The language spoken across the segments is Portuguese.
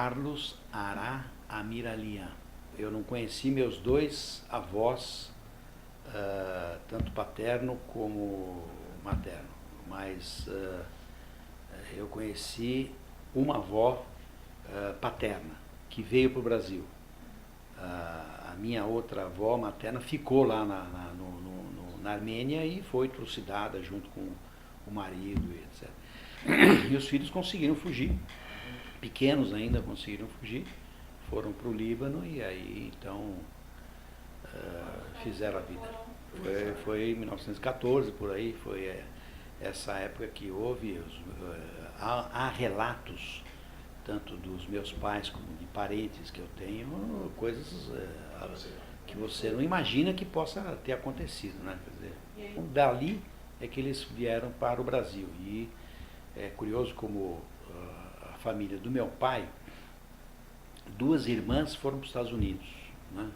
Carlos Ará Amiralian. Eu não conheci meus dois avós, tanto paterno como materno, mas eu conheci uma avó paterna, que veio para o Brasil. A minha outra avó materna ficou lá na Armênia e foi trucidada junto com o marido, etc. E os filhos conseguiram fugir, pequenos ainda conseguiram fugir, foram para o Líbano e aí então fizeram a vida. Foi em 1914, por aí, foi essa época que houve, há relatos, tanto dos meus pais como de parentes que eu tenho, coisas que você não imagina que possa ter acontecido, né? Quer dizer, dali é que eles vieram para o Brasil. E é curioso como a família do meu pai, duas irmãs foram para os Estados Unidos, né?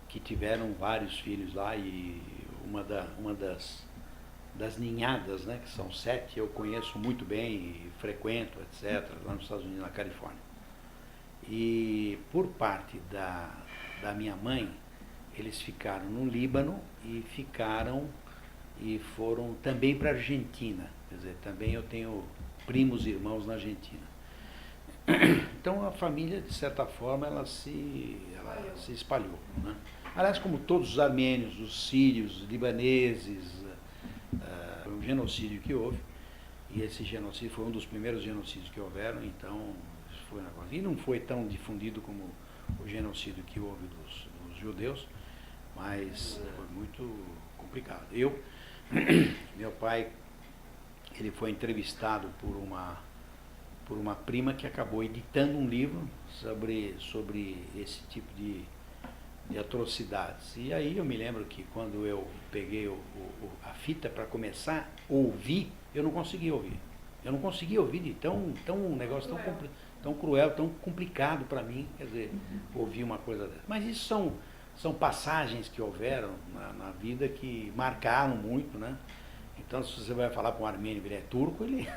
Que tiveram vários filhos lá, e uma das ninhadas, né, que são 7, eu conheço muito bem e frequento, etc., lá nos Estados Unidos, na Califórnia. E por parte da minha mãe, eles ficaram no Líbano e foram também para a Argentina. Quer dizer, também eu tenho primos e irmãos na Argentina. Então a família, de certa forma, ela se espalhou, né? Aliás, como todos os armênios, os sírios, os libaneses, foi um genocídio que houve, e esse genocídio foi um dos primeiros genocídios que houveram, então foi um negócio. E não foi tão difundido como o genocídio que houve dos judeus, mas foi muito complicado. Meu pai, ele foi entrevistado por uma prima que acabou editando um livro sobre esse tipo de atrocidades. E aí eu me lembro que quando eu peguei a fita para começar a ouvir, eu não conseguia ouvir. Eu não conseguia ouvir de um negócio tão cruel, tão complicado para mim, quer dizer, ouvir uma coisa dessa. Mas isso são passagens que houveram na vida que marcaram muito, né? Então, se você vai falar para um armênio que ele é turco, ele...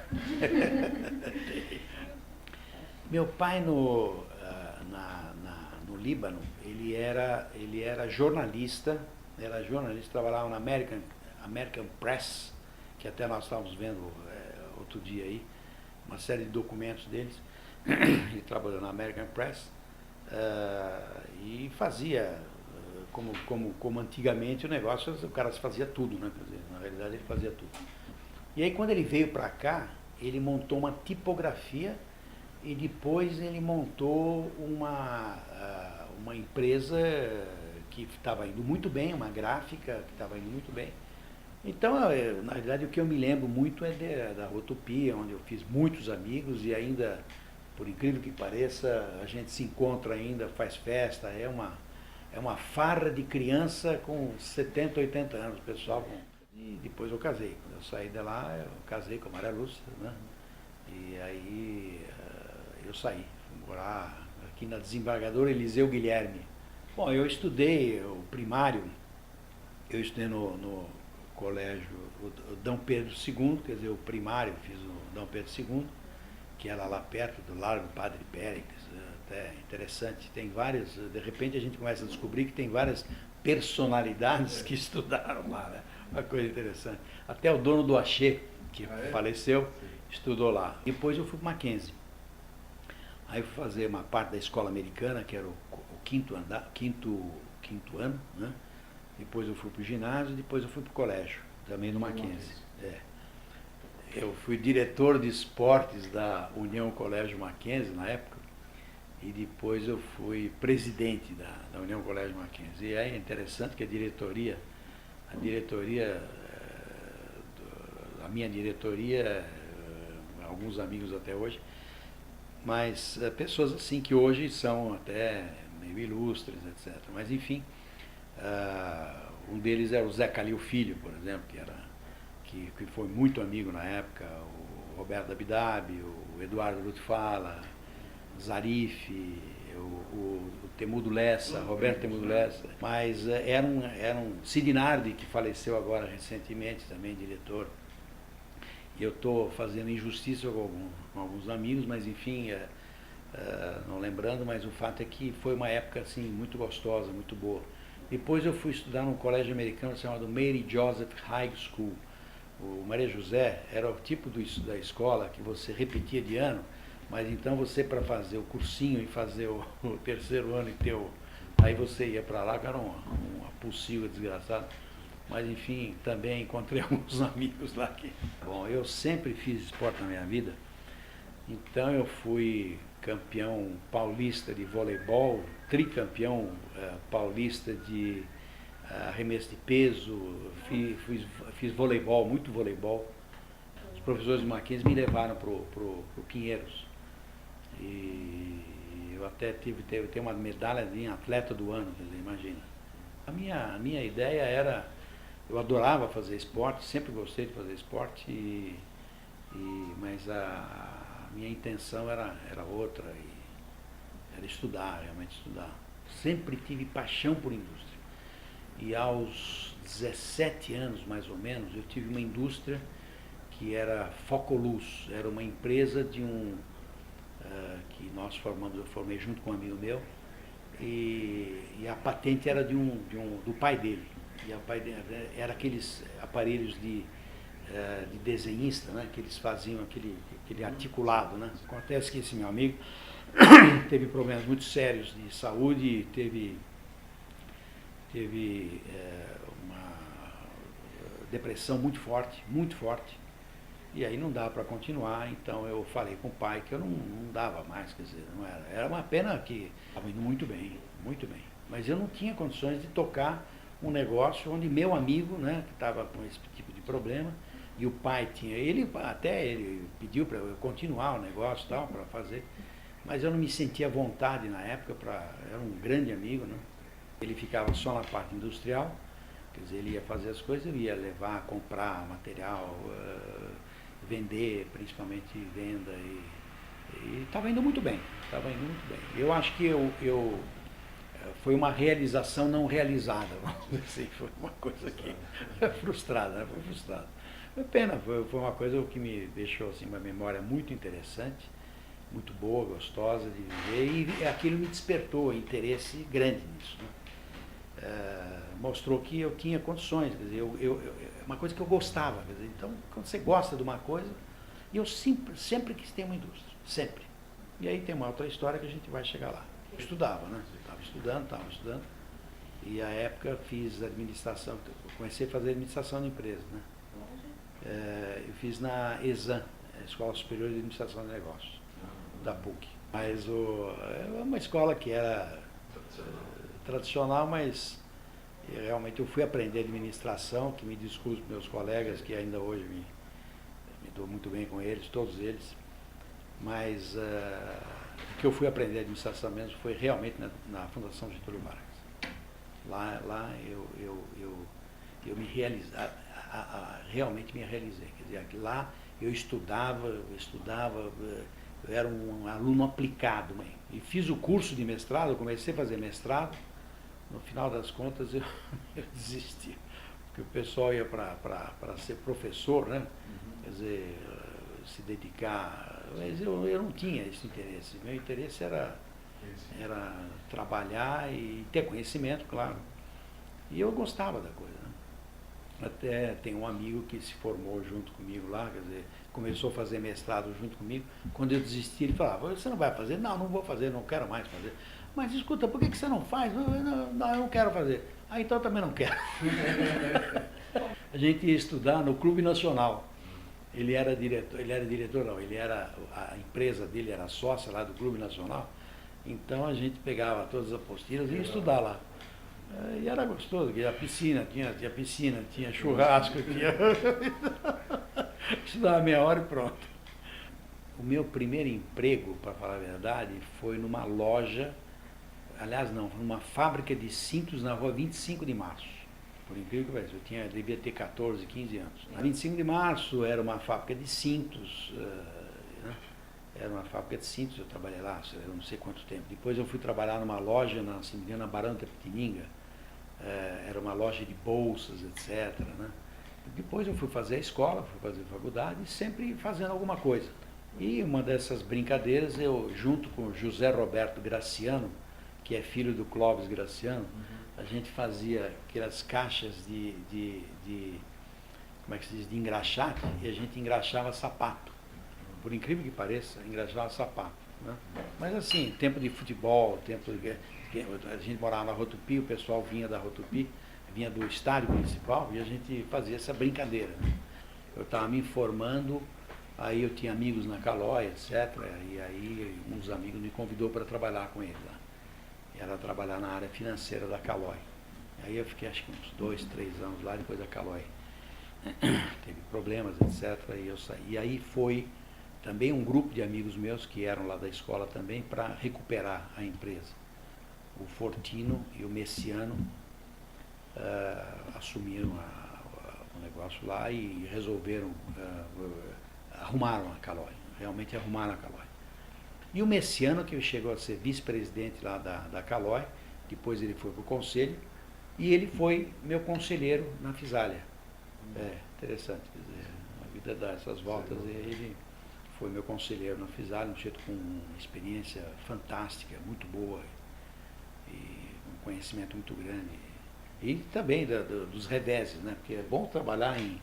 Meu pai no Líbano, ele era jornalista, trabalhava na American Press, que até nós estávamos vendo outro dia aí, uma série de documentos deles. Ele trabalhou na American Press e fazia, como antigamente o negócio, o cara fazia tudo, né? Quer dizer, na realidade ele fazia tudo. E aí quando ele veio para cá, ele montou uma tipografia e depois ele montou uma empresa que estava indo muito bem, uma gráfica que estava indo muito bem. Então, na realidade, o que eu me lembro muito é da Rotopia, onde eu fiz muitos amigos e ainda, por incrível que pareça, a gente se encontra ainda, faz festa, é uma farra de criança com 70, 80 anos, pessoal. E depois eu casei. Quando eu saí de lá, eu casei com a Maria Lúcia, né? E aí eu saí, fui morar aqui na Desembargadora Eliseu Guilherme. Bom, eu estudei o primário, eu estudei no colégio o D. Pedro II, quer dizer, o primário fiz o D. Pedro II, que era lá perto do Largo Padre Péricles, até interessante. Tem várias, de repente a gente começa a descobrir que tem várias personalidades que estudaram lá, né? Uma coisa interessante. Até o dono do Axê, que faleceu, estudou lá. Depois eu fui para Mackenzie. Aí fui fazer uma parte da escola americana, que era o quinto ano, né? Depois eu fui para o ginásio, depois eu fui para o colégio, também no Mackenzie. Eu fui diretor de esportes da União Colégio Mackenzie na época, e depois eu fui presidente da União Colégio Mackenzie. E é interessante que a minha diretoria, alguns amigos até hoje, mas pessoas assim que hoje são até meio ilustres, etc. Mas enfim, um deles era o Zé Calil Filho, por exemplo, que foi muito amigo na época, o Roberto Abidab, o Eduardo Lutfala, Zarif, o Temudo Lessa, Roberto Temudo Lessa. Mas era um Sidinardi, que faleceu agora recentemente, também diretor. E eu estou fazendo injustiça com alguns amigos, mas enfim, não lembrando, mas o fato é que foi uma época assim, muito gostosa, muito boa. Depois eu fui estudar num colégio americano chamado Mary Joseph High School. O Maria José era o tipo da escola que você repetia de ano, mas então você, para fazer o cursinho e fazer o terceiro ano e aí você ia para lá, que era uma possível desgraçado. Mas enfim, também encontrei alguns amigos lá que... Bom, eu sempre fiz esporte na minha vida, então eu fui campeão paulista de voleibol, tricampeão paulista de arremesso de peso, fiz voleibol, muito voleibol. Os professores de Mackenzie me levaram pro Pinheiros. E eu até tenho uma medalha de atleta do ano, quer dizer, imagina. A minha ideia era, eu adorava fazer esporte, sempre gostei de fazer esporte, mas a minha intenção era outra, era estudar, realmente estudar. Sempre tive paixão por indústria. E aos 17 anos, mais ou menos, eu tive uma indústria que era Focoluz, era uma empresa de que eu formei junto com um amigo meu, e a patente era do pai dele. E o pai dele era aqueles aparelhos de desenhista, né, que eles faziam aquele articulado, né. Acontece que esse meu amigo teve problemas muito sérios de saúde, teve uma depressão muito forte, e aí não dava para continuar, então eu falei com o pai que eu não dava mais, quer dizer, não era uma pena que estava indo muito bem, mas eu não tinha condições de tocar um negócio onde meu amigo, né, que estava com esse tipo de problema, e o pai tinha, ele pediu para eu continuar o negócio e tal, para fazer, mas eu não me sentia à vontade na época, era um grande amigo, né? Ele ficava só na parte industrial, quer dizer, ele ia fazer as coisas, eu ia levar, comprar material, vender, principalmente venda, e estava indo muito bem, Eu acho que foi uma realização não realizada, vamos dizer assim, foi uma coisa que frustrada, né? Foi frustrada. Foi pena, foi uma coisa que me deixou assim, uma memória muito interessante, muito boa, gostosa de viver, e aquilo me despertou interesse grande nisso, né? Mostrou que eu tinha condições, quer dizer, uma coisa que eu gostava, quer dizer, então quando você gosta de uma coisa, e eu sempre quis ter uma indústria, sempre. E aí tem uma outra história que a gente vai chegar lá. Eu estudava, né? Estava estudando, e à época fiz administração, comecei a fazer administração de empresas, né? Eu fiz na ESAN, Escola Superior de Administração de Negócios, da PUC. Mas é uma escola que era tradicional, mas realmente eu fui aprender administração, que me desculpe meus colegas, que ainda hoje me dou muito bem com eles, todos eles, mas o que eu fui aprender administração mesmo foi realmente na Fundação Getúlio Vargas. Lá eu me realizei, realmente me realizei, quer dizer, lá eu estudava, eu era um aluno aplicado, e fiz o curso de mestrado, eu comecei a fazer mestrado, no final das contas eu desisti, porque o pessoal ia para ser professor, né? Quer dizer, se dedicar, mas eu não tinha esse interesse, meu interesse era trabalhar e ter conhecimento, claro, e eu gostava da coisa, né? Até tem um amigo que se formou junto comigo lá, quer dizer, começou a fazer mestrado junto comigo. Quando eu desisti, ele falava, você não vai fazer? Não vou fazer, não quero mais fazer. Mas escuta, por que você não faz? Não, eu não quero fazer. Então eu também não quero. A gente ia estudar no Clube Nacional. A empresa dele era sócia lá do Clube Nacional. Então a gente pegava todas as apostilas e ia estudar lá. E era gostoso, tinha piscina, tinha churrasco, estudava meia hora e pronto. O meu primeiro emprego, para falar a verdade, foi numa loja, foi numa fábrica de cintos na rua 25 de Março. Por incrível que pareça, eu devia ter 14, 15 anos. Na 25 de Março era uma fábrica de cintos, eu trabalhei lá, eu não sei quanto tempo. Depois eu fui trabalhar numa loja, na Barão de Itapetininga, era uma loja de bolsas, etc., né? Depois eu fui fazer a escola, fui fazer faculdade, sempre fazendo alguma coisa. E uma dessas brincadeiras, eu, junto com o José Roberto Graciano, que é filho do Clóvis Graciano, a gente fazia aquelas caixas como é que se diz, de engraxate, e a gente engraxava sapato. Por incrível que pareça, engraxava sapato. Né? Mas assim, tempo de futebol, a gente morava na Rotupi, o pessoal vinha da Rotupi, vinha do estádio municipal, e a gente fazia essa brincadeira. Né? Eu estava me informando, aí eu tinha amigos na Calói, etc. E aí um dos amigos me convidou para trabalhar com ele lá. Era trabalhar na área financeira da Calói. Aí eu fiquei acho que uns 2, 3 anos lá, depois da Calói teve problemas, etc. E eu saí. E aí foi também um grupo de amigos meus que eram lá da escola também para recuperar a empresa. O Fortino e o Messiano assumiram o negócio lá e resolveram, arrumaram a Calói, realmente arrumaram a Calói. E o Messiano, que chegou a ser vice-presidente lá da Calói, depois ele foi para o conselho, e ele foi meu conselheiro na Fisália. Interessante, quer dizer, a vida dá essas voltas, e ele foi meu conselheiro na Fisália, um sujeito com uma experiência fantástica, muito boa, e um conhecimento muito grande. E também dos reveses, né? Porque é bom trabalhar em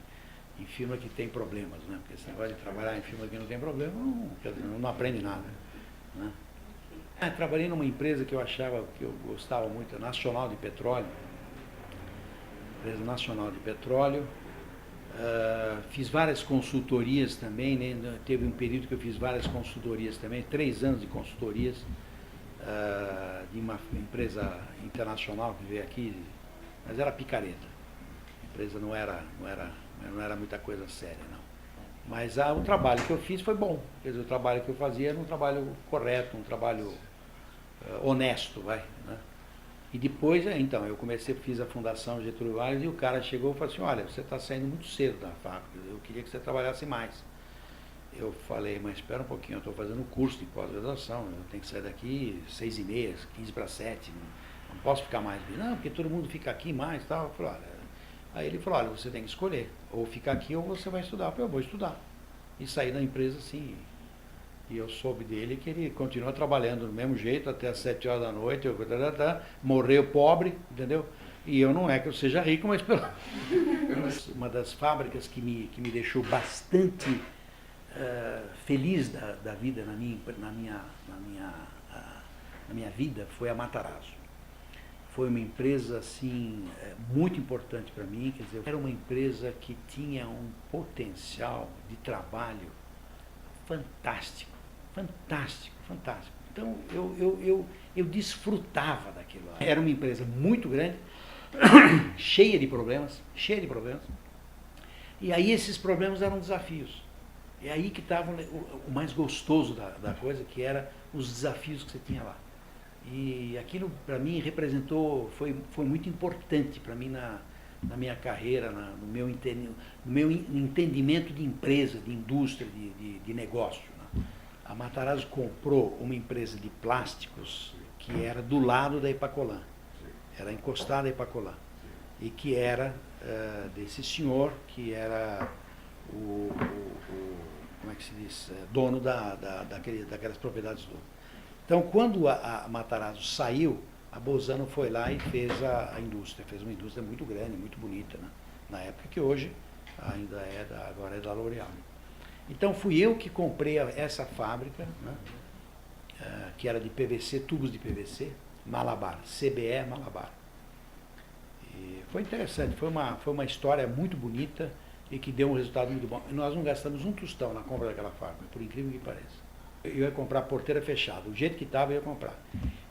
firma que tem problemas, né? Porque esse negócio de trabalhar em firma que não tem problema, não aprende nada. Né? Trabalhei numa empresa que eu achava, que eu gostava muito, a Nacional de Petróleo. Empresa Nacional de Petróleo. Fiz várias consultorias também, né? Teve um período que eu fiz várias consultorias também, 3 anos de consultorias, de uma empresa internacional que veio aqui, mas era picareta. A empresa não era muita coisa séria, não. Mas o trabalho que eu fiz foi bom. Quer dizer, o trabalho que eu fazia era um trabalho correto, um trabalho honesto, vai. Né? E depois, então, eu fiz a Fundação Getúlio Vargas e o cara chegou e falou assim, olha, você está saindo muito cedo da fábrica, eu queria que você trabalhasse mais. Eu falei, mas espera um pouquinho, eu estou fazendo um curso de pós-graduação, eu tenho que sair daqui 6h30, 15 para 7, não posso ficar mais. Não, porque todo mundo fica aqui mais e tal. Eu falei, olha, aí ele falou, olha, você tem que escolher, ou ficar aqui ou você vai estudar. Eu falei, eu vou estudar. E saí da empresa assim. E eu soube dele que ele continua trabalhando do mesmo jeito até as 7 horas da noite, morreu pobre, entendeu? E eu não é que eu seja rico, mas pelo... Uma das fábricas que me deixou bastante feliz da vida na minha vida foi a Matarazzo. Foi uma empresa assim, muito importante para mim, quer dizer, era uma empresa que tinha um potencial de trabalho fantástico, fantástico, fantástico. Então eu desfrutava daquilo. Era uma empresa muito grande, cheia de problemas, e aí esses problemas eram desafios. É aí que estava o mais gostoso da coisa, que era os desafios que você tinha lá. E aquilo, para mim, foi muito importante para mim na minha carreira, no meu entendimento de empresa, de indústria, de negócio. Né? A Matarazzo comprou uma empresa de plásticos que era do lado da Epacolan, era encostada à Epacolan, e que era desse senhor, que era como é que se diz, dono daquelas propriedades do... Então, quando a Matarazzo saiu, a Bozano foi lá e fez a indústria, fez uma indústria muito grande, muito bonita, né? Na época que hoje ainda agora é da L'Oréal. Então, fui eu que comprei essa fábrica, né? Que era de PVC, tubos de PVC, Malabar, CBE Malabar. E foi interessante, foi uma história muito bonita e que deu um resultado muito bom. Nós não gastamos um tostão na compra daquela fábrica, por incrível que pareça. Eu ia comprar porteira fechada, do jeito que estava eu ia comprar.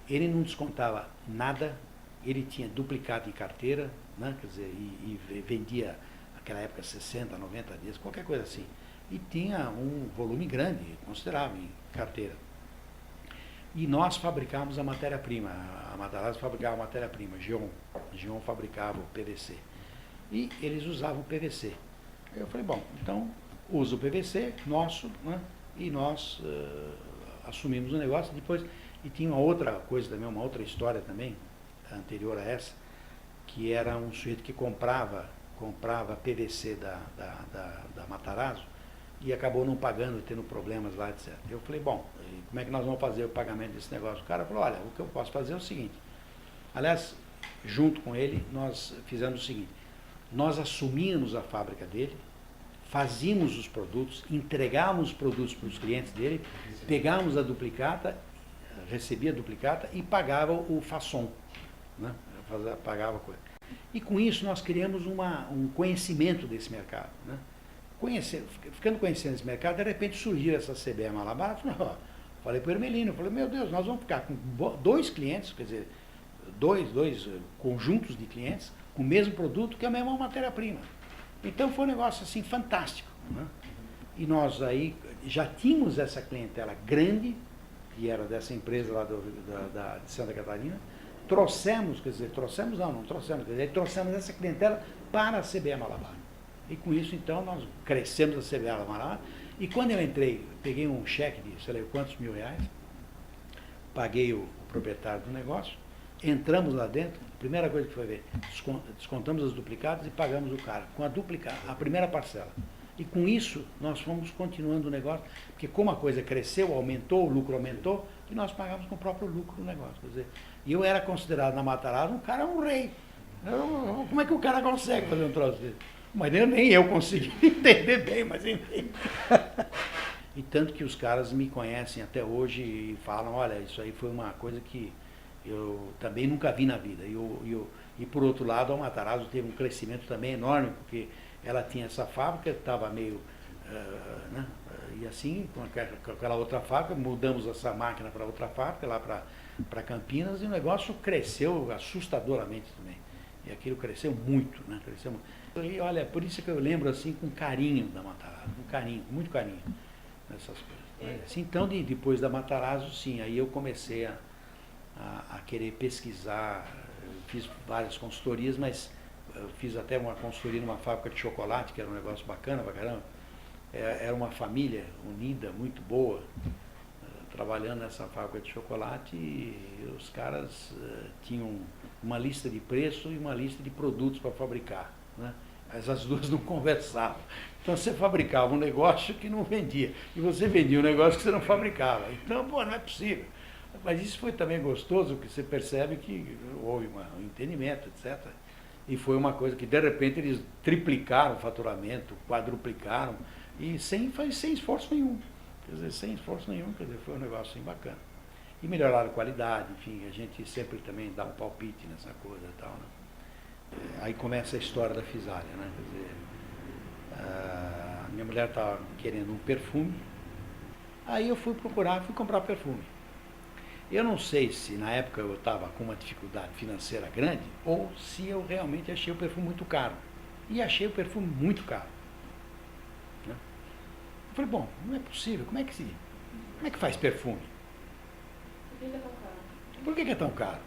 Ele não descontava nada, ele tinha duplicado em carteira, né? Quer dizer, e vendia naquela época 60, 90 dias, qualquer coisa assim. E tinha um volume grande, considerável em carteira. E nós fabricávamos a matéria-prima, a Matarazzo fabricava a matéria-prima, Gion fabricava o PVC. E eles usavam o PVC. Eu falei, bom, então usa o PVC nosso, né? E nós assumimos o negócio depois. E tinha uma outra coisa também, uma outra história também, anterior a essa, que era um sujeito que comprava PVC da Matarazzo e acabou não pagando, tendo problemas lá, etc. Eu falei, bom, como é que nós vamos fazer o pagamento desse negócio? O cara falou, olha, o que eu posso fazer é o seguinte. Aliás, junto com ele, nós fizemos o seguinte, nós assumimos a fábrica dele, fazíamos os produtos, entregávamos os produtos para os clientes dele, pegávamos a duplicata, recebia a duplicata e pagava o façon, né? Pagava a coisa. E com isso nós criamos um conhecimento desse mercado, né? Ficando conhecendo esse mercado, de repente surgiu essa CBE Malabar, falei para o Hermelino, falei, meu Deus, nós vamos ficar com 2 clientes, quer dizer, dois conjuntos de clientes, com o mesmo produto, que é a mesma matéria-prima. Então foi um negócio assim fantástico, né? E nós aí já tínhamos essa clientela grande, que era dessa empresa lá de Santa Catarina, trouxemos essa clientela para a CBE Malabar. E com isso, então, nós crescemos a CBE Malabar. E quando eu entrei, peguei um cheque de, sei lá, quantos mil reais, paguei o proprietário do negócio, entramos lá dentro, a primeira coisa que foi ver, descontamos as duplicadas e pagamos o cara, com a primeira parcela. E com isso, nós fomos continuando o negócio, porque como a coisa cresceu, aumentou, o lucro aumentou, e nós pagamos com o próprio lucro do negócio. Quer dizer, e eu era considerado na Matarazzo um rei. Como é que o cara consegue fazer um troço desse? Mas nem eu consegui entender bem, mas enfim. E tanto que os caras me conhecem até hoje e falam, olha, isso aí foi uma coisa que eu também nunca vi na vida. E por outro lado, a Matarazzo teve um crescimento também enorme, porque ela tinha essa fábrica, estava meio... né? E assim, com aquela outra fábrica, mudamos essa máquina para outra fábrica, lá para Campinas, e o negócio cresceu assustadoramente também. E aquilo cresceu muito, né? Cresceu muito. E olha, por isso que eu lembro assim com carinho da Matarazzo, com carinho, muito carinho nessas coisas. Assim, então, depois da Matarazzo, sim, aí eu comecei a querer pesquisar, fiz várias consultorias, mas eu fiz até uma consultoria numa fábrica de chocolate, que era um negócio bacana pra caramba. Era uma família unida, muito boa, trabalhando nessa fábrica de chocolate, e os caras tinham uma lista de preço e uma lista de produtos para fabricar, né? Mas as duas não conversavam. Então você fabricava um negócio que não vendia, e você vendia um negócio que você não fabricava. Então, pô, não é possível. Mas isso foi também gostoso, porque você percebe que houve um entendimento, etc. E foi uma coisa que, de repente, eles triplicaram o faturamento, quadruplicaram, e sem esforço nenhum. Quer dizer, sem esforço nenhum, quer dizer, foi um negócio assim bacana. E melhoraram a qualidade, enfim, a gente sempre também dá um palpite nessa coisa e tal, né? Aí começa a história da Fisália, né? Quer dizer, a minha mulher estava querendo um perfume, aí eu fui comprar perfume. Eu não sei se na época eu estava com uma dificuldade financeira grande, ou se eu realmente achei o perfume muito caro. E achei o perfume muito caro. Né? Eu falei, bom, não é possível, como é que faz perfume? Por que é tão caro? Por que é tão caro?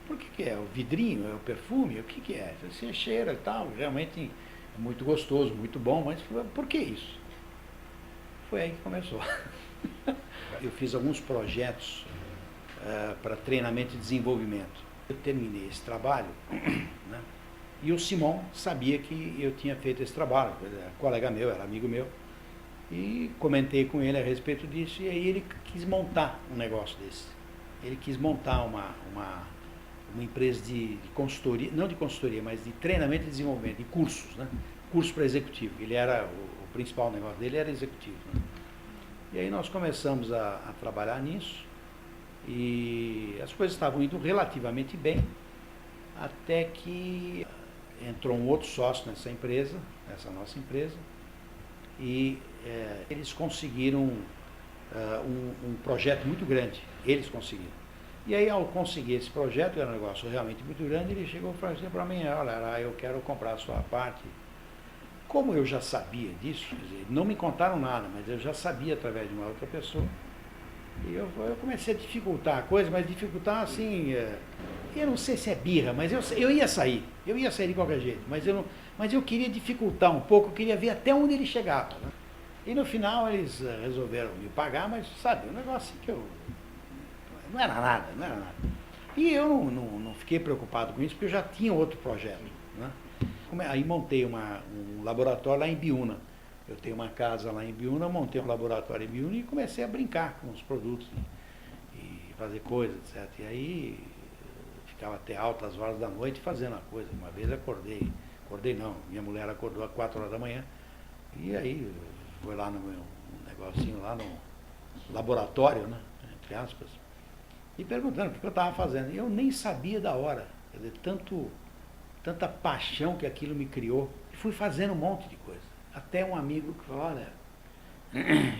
Por que é? O vidrinho, é o perfume? O que é? Você cheira e tal, realmente é muito gostoso, muito bom, mas por que isso? Foi aí que começou. Eu fiz alguns projetos para treinamento e desenvolvimento. Eu terminei esse trabalho, né? E o Simon sabia que eu tinha feito esse trabalho, era colega meu, era amigo meu, e comentei com ele a respeito disso, e aí ele quis montar um negócio desse. Ele quis montar uma empresa de consultoria, não de consultoria, mas de treinamento e desenvolvimento, de cursos, né? Curso para executivo. Ele era, o principal negócio dele era executivo, né? E aí nós começamos a trabalhar nisso, e as coisas estavam indo relativamente bem, até que entrou um outro sócio nessa empresa, nessa nossa empresa, e eles conseguiram um projeto muito grande, eles conseguiram. E aí, ao conseguir esse projeto, era um negócio realmente muito grande, ele chegou e falou assim para mim, olha, eu quero comprar a sua parte. Como eu já sabia disso, quer dizer, não me contaram nada, mas eu já sabia através de uma outra pessoa, e eu comecei a dificultar a coisa, mas dificultar assim, eu não sei se é birra, mas eu ia sair de qualquer jeito, mas eu queria dificultar um pouco, eu queria ver até onde ele chegava, né? E no final eles resolveram me pagar, mas sabe, um negócio que não era nada. E eu não fiquei preocupado com isso, porque eu já tinha outro projeto, né? Aí montei um laboratório lá em Biúna, Eu tenho uma casa lá em Biúna, montei um laboratório em Biúna e comecei a brincar com os produtos e fazer coisas, etc. E aí ficava até altas horas da noite fazendo a coisa. Uma vez acordei não, minha mulher acordou às 4 horas da manhã e aí foi lá no meu negocinho, lá no laboratório, né, entre aspas, e perguntando o que eu estava fazendo. E eu nem sabia da hora, quer dizer, tanta paixão que aquilo me criou. E fui fazendo um monte de coisa. Até um amigo que falou, olha,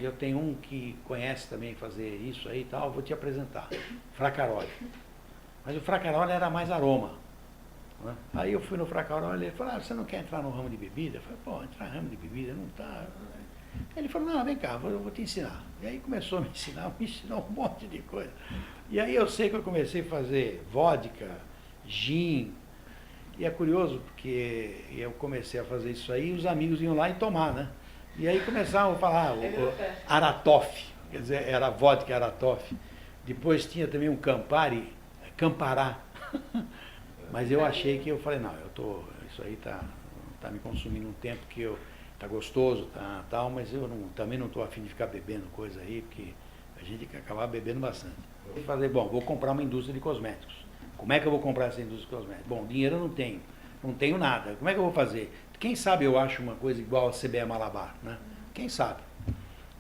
eu tenho um que conhece também fazer isso aí e tal, vou te apresentar. Fracaroli. Mas o Fracaroli era mais aroma. Né? Aí eu fui no Fracaroli e ele falou, você não quer entrar no ramo de bebida? Eu falei, pô, entrar no ramo de bebida não tá... Ele falou, não, vem cá, eu vou te ensinar. E aí começou a me ensinou um monte de coisa. E aí eu sei que eu comecei a fazer vodka, gin. E é curioso porque eu comecei a fazer isso aí e os amigos iam lá e tomar, né? E aí começavam a falar o Aratoff, quer dizer, era vodka Aratoff. Depois tinha também um Campari, Campará. Mas eu achei que eu falei, não, isso aí tá me consumindo um tempo que tá gostoso, tal, mas eu também não estou afim de ficar bebendo coisa aí, porque a gente quer acabar bebendo bastante. Eu falei, bom, vou comprar uma indústria de cosméticos. Como é que eu vou comprar essa indústria de cosméticos? Bom, dinheiro eu não tenho nada. Como é que eu vou fazer? Quem sabe eu acho uma coisa igual a CBE Malabar, né? Quem sabe?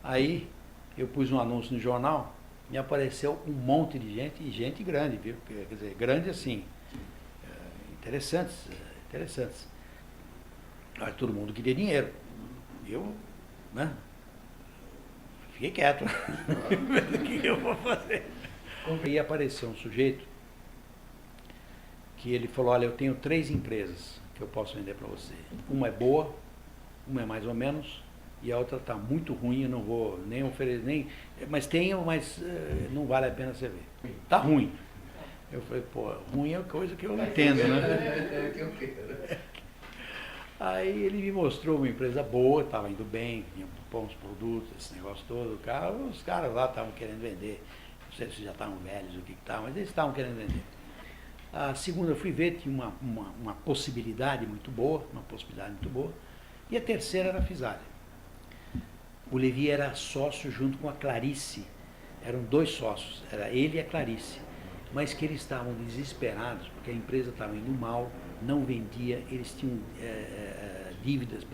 Aí eu pus um anúncio no jornal, me apareceu um monte de gente, e gente grande, viu? Quer dizer, grande assim, interessantes. Mas todo mundo queria dinheiro. Eu, né? Fiquei quieto. O que eu vou fazer? E apareceu um sujeito que ele falou, olha, eu tenho 3 empresas que eu posso vender para você. Uma é boa, uma é mais ou menos, e a outra está muito ruim, eu não vou nem oferecer, mas tenho, mas não vale a pena você ver. Está ruim. Eu falei, pô, ruim é coisa que eu não entendo, né? Aí ele me mostrou uma empresa boa, estava indo bem, tinha bons produtos, esse negócio todo. Os caras lá estavam querendo vender, não sei se já estavam velhos, o que estava, mas eles estavam querendo vender. A segunda eu fui ver, tinha uma possibilidade muito boa, e a terceira era a Fisália. O Levi era sócio junto com a Clarice, eram 2 sócios, era ele e a Clarice, mas que eles estavam desesperados, porque a empresa estava indo mal, não vendia, eles tinham dívidas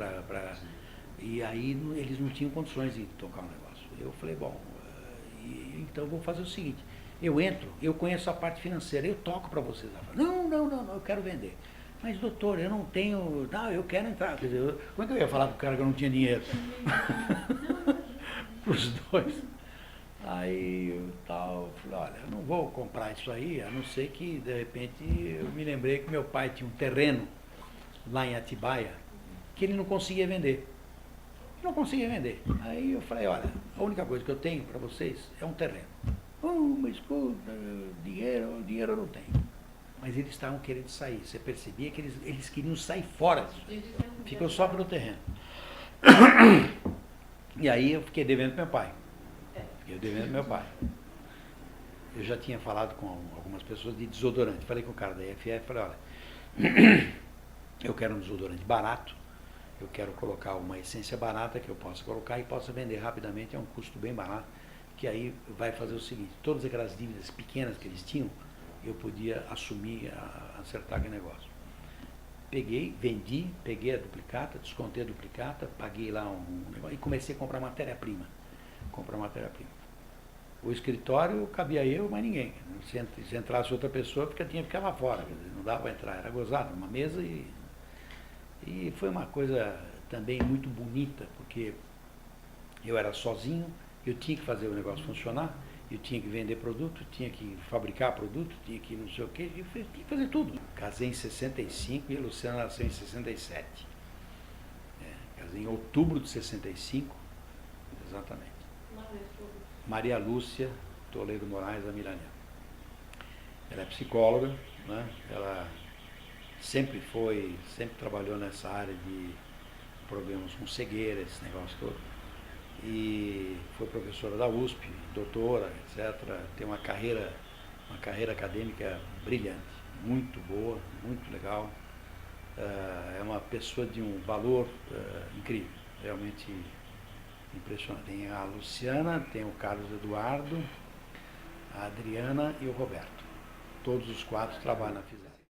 e aí eles não tinham condições de tocar o negócio. Eu falei, bom, então eu vou fazer o seguinte, eu entro, eu conheço a parte financeira, eu toco para vocês. Não, eu quero vender. Mas doutor, eu não tenho, não, eu quero entrar. Quer dizer, como é que eu ia falar para o cara que eu não tinha dinheiro? Para os 2. Aí eu falei, olha, eu não vou comprar isso aí, a não ser que, de repente, eu me lembrei que meu pai tinha um terreno lá em Atibaia, que ele não conseguia vender. Aí eu falei, olha, a única coisa que eu tenho para vocês é um terreno. Mas dinheiro eu não tenho. Mas eles estavam querendo sair. Você percebia que eles queriam sair fora disso. Ficou só pelo terreno. E aí eu fiquei devendo meu pai. Eu já tinha falado com algumas pessoas de desodorante. Falei com o cara da EFF, falei, olha, eu quero um desodorante barato, eu quero colocar uma essência barata que eu possa colocar e possa vender rapidamente, é um custo bem barato, que aí vai fazer o seguinte, todas aquelas dívidas pequenas que eles tinham, eu podia assumir, acertar aquele negócio. Vendi, peguei a duplicata, descontei a duplicata, paguei lá um negócio e comecei a comprar matéria-prima. O escritório cabia eu, mas ninguém. Se entrasse outra pessoa, tinha que ficar lá fora, não dava para entrar, era gozado, uma mesa e foi uma coisa também muito bonita, porque eu era sozinho, eu tinha que fazer o negócio funcionar, eu tinha que vender produto, tinha que fabricar produto, tinha que não sei o quê, eu tinha que fazer tudo. Casei em 65 e a Luciana nasceu em 67. Casei em outubro de 65, exatamente. Maria Lúcia Toledo Moraes Amiranel. Ela é psicóloga, né? Ela sempre trabalhou nessa área de problemas com cegueira, esse negócio todo. E foi professora da USP, doutora, etc. Tem uma carreira acadêmica brilhante, muito boa, muito legal. É uma pessoa de um valor incrível. realmente impressionante. Tem a Luciana, tem o Carlos Eduardo, a Adriana e o Roberto. Todos os quatro trabalham na FISARC.